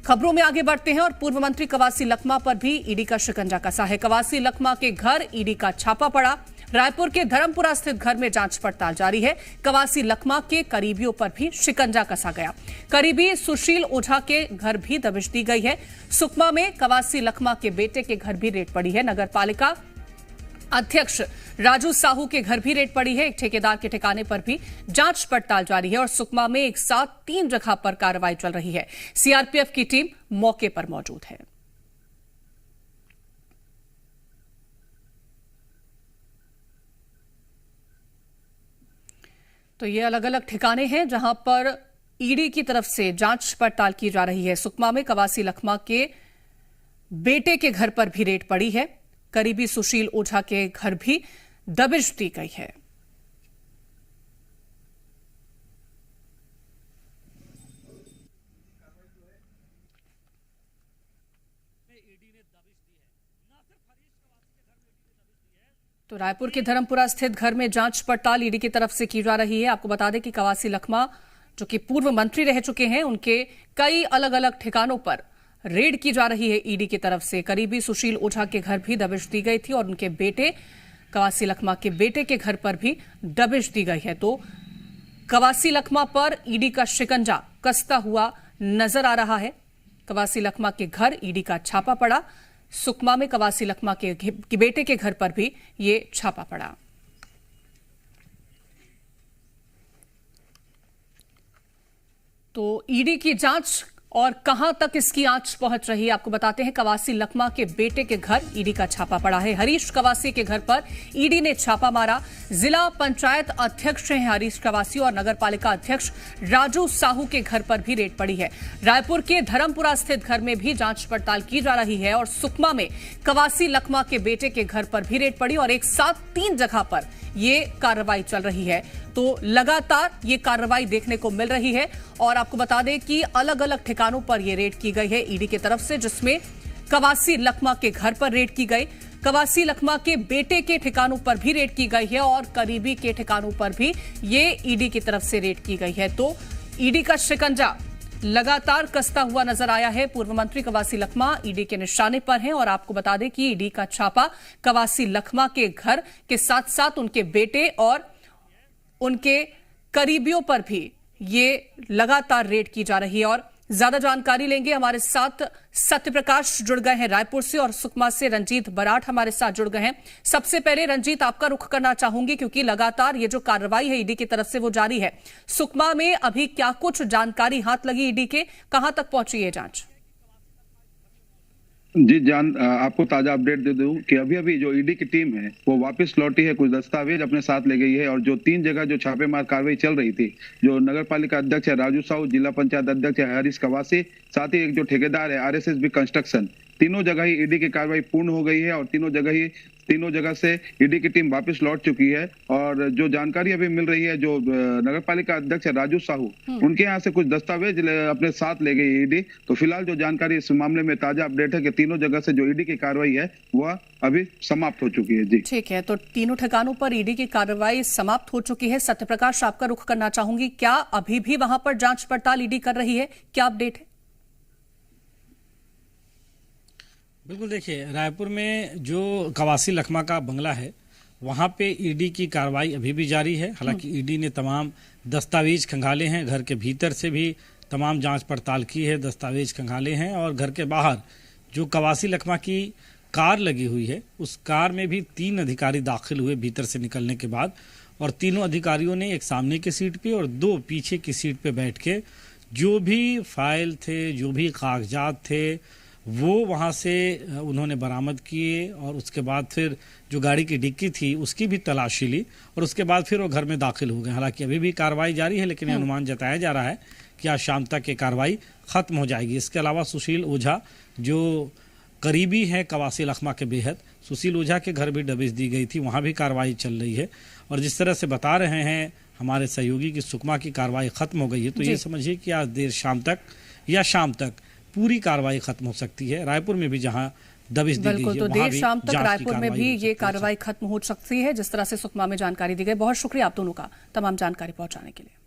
खबरों में आगे बढ़ते हैं और पूर्व मंत्री कवासी लखमा पर भी ईडी का शिकंजा कसा है। कवासी लखमा के घर ईडी का छापा पड़ा। रायपुर के धर्मपुरा स्थित घर में जांच पड़ताल जारी है। कवासी लखमा के करीबियों पर भी शिकंजा कसा गया। करीबी सुशील ओझा के घर भी दबिश दी गई है। सुकमा में कवासी लखमा के बेटे के घर भी रेड पड़ी है। नगर पालिका अध्यक्ष राजू साहू के घर भी रेड पड़ी है। एक ठेकेदार के ठिकाने पर भी जांच पड़ताल जारी है और सुकमा में एक साथ 3 जगह पर कार्रवाई चल रही है। सीआरपीएफ की टीम मौके पर मौजूद है। तो ये अलग अलग ठिकाने हैं जहां पर ईडी की तरफ से जांच पड़ताल की जा रही है। सुकमा में कवासी लखमा के बेटे के घर पर भी रेड पड़ी है। करीबी सुशील ओझा के घर भी दबिश दी गई है। तो रायपुर के धर्मपुरा स्थित घर में जांच पड़ताल ईडी की तरफ से की जा रही है। आपको बता दें कि कवासी लखमा जो कि पूर्व मंत्री रह चुके हैं, उनके कई अलग अलग ठिकानों पर रेड की जा रही है ईडी की तरफ से। करीबी सुशील ओझा के घर भी दबिश दी गई थी और उनके बेटे कवासी लखमा के बेटे के घर पर भी दबिश दी गई है। तो कवासी लखमा पर ईडी का शिकंजा कसता हुआ नजर आ रहा है। कवासी लखमा के घर ईडी का छापा पड़ा। सुकमा में कवासी लखमा के बेटे के घर पर भी ये छापा पड़ा। तो ईडी की जांच और कहां तक इसकी आंच पहुंच रही है, आपको बताते हैं। कवासी लखमा के बेटे के घर ईडी का छापा पड़ा है। हरीश कवासी के घर पर ईडी ने छापा मारा। जिला पंचायत अध्यक्ष हैं हरीश कवासी और नगर पालिका अध्यक्ष राजू साहू के घर पर भी रेड पड़ी है। रायपुर के धर्मपुरा स्थित घर में भी जांच पड़ताल की जा रही है और सुकमा में कवासी लखमा के बेटे के घर पर भी रेड पड़ी और एक साथ 3 जगह पर ये कार्रवाई चल रही है। तो लगातार ये कार्रवाई देखने को मिल रही है और आपको बता दें कि अलग अलग ठिकानों पर ये रेड की गई है ईडी की तरफ से, जिसमें कवासी लखमा के घर पर रेड की गई, कवासी लखमा के बेटे के ठिकानों पर भी रेड की गई है और करीबी के ठिकानों पर भी ये ईडी की तरफ से रेड की गई है। तो ईडी का शिकंजा लगातार कसता हुआ नजर आया है। पूर्व मंत्री कवासी लखमा ईडी के निशाने पर हैं और आपको बता दें कि ईडी का छापा कवासी लखमा के घर के साथ साथ उनके बेटे और उनके करीबियों पर भी ये लगातार रेड की जा रही है। और ज्यादा जानकारी लेंगे, हमारे साथ सत्यप्रकाश जुड़ गए हैं रायपुर से और सुकमा से रंजीत बराठ हमारे साथ जुड़ गए हैं। सबसे पहले रंजीत, आपका रुख करना चाहूंगी क्योंकि लगातार ये जो कार्रवाई है ईडी की तरफ से वो जारी है। सुकमा में अभी क्या कुछ जानकारी हाथ लगी ईडी के, कहां तक पहुंची है जांच? जी आपको ताजा अपडेट दे दूं कि अभी जो ईडी की टीम है वो वापस लौटी है, कुछ दस्तावेज अपने साथ ले गई है और जो 3 जगह जो छापेमार कार्रवाई चल रही थी, जो नगर पालिका अध्यक्ष है राजू साहू, जिला पंचायत अध्यक्ष है हरीश कवासी, साथ ही एक जो ठेकेदार है आरएसएसबी कंस्ट्रक्शन, तीनों जगह ही ईडी की कार्रवाई पूर्ण हो गई है और तीनों जगह से ईडी की टीम वापस लौट चुकी है। और जो जानकारी अभी मिल रही है, जो नगर पालिका अध्यक्ष है राजू साहू, उनके यहाँ से कुछ दस्तावेज अपने साथ ले गई ईडी। तो फिलहाल जो जानकारी इस मामले में ताजा अपडेट है कि तीनों जगह से जो ईडी की कार्रवाई है वह अभी समाप्त हो चुकी है। जी ठीक है, तो तीनों ठिकानों पर ईडी की कार्रवाई समाप्त हो चुकी है। सत्यप्रकाश, आपका रुख करना चाहूंगी, क्या अभी भी वहां पर जांच पड़ताल ईडी कर रही है, क्या अपडेट है? बिल्कुल, देखिए रायपुर में जो कवासी लखमा का बंगला है वहाँ पे ईडी की कार्रवाई अभी भी जारी है। हालांकि ईडी ने तमाम दस्तावेज खंगाले हैं, घर के भीतर से भी तमाम जांच पड़ताल की है, दस्तावेज खंगाले हैं और घर के बाहर जो कवासी लखमा की कार लगी हुई है उस कार में भी 3 अधिकारी दाखिल हुए भीतर से निकलने के बाद और तीनों अधिकारियों ने एक सामने की सीट पे और 2 पीछे की सीट पे बैठ के जो भी फाइल थे, जो भी कागजात थे वो वहाँ से उन्होंने बरामद किए और उसके बाद फिर जो गाड़ी की डिक्की थी उसकी भी तलाशी ली और उसके बाद फिर वो घर में दाखिल हो गए। हालांकि अभी भी कार्रवाई जारी है, लेकिन अनुमान जताया जा रहा है कि आज शाम तक ये कार्रवाई खत्म हो जाएगी। इसके अलावा सुशील ओझा जो करीबी है कवासी लखमा के बेहद, सुशील ओझा के घर भी दबिश दी गई थी, वहाँ भी कार्रवाई चल रही है। और जिस तरह से बता रहे हैं हमारे सहयोगी की सुकमा की कार्रवाई खत्म हो गई है, तो ये समझिए कि आज देर शाम तक या शाम तक पूरी कार्रवाई खत्म हो सकती है। रायपुर में भी जहां दबिश दी गई है, तो देर शाम तक रायपुर में भी ये कार्रवाई खत्म हो सकती है, जिस तरह से सुकमा में जानकारी दी गई। बहुत शुक्रिया आप दोनों का तमाम जानकारी पहुंचाने के लिए।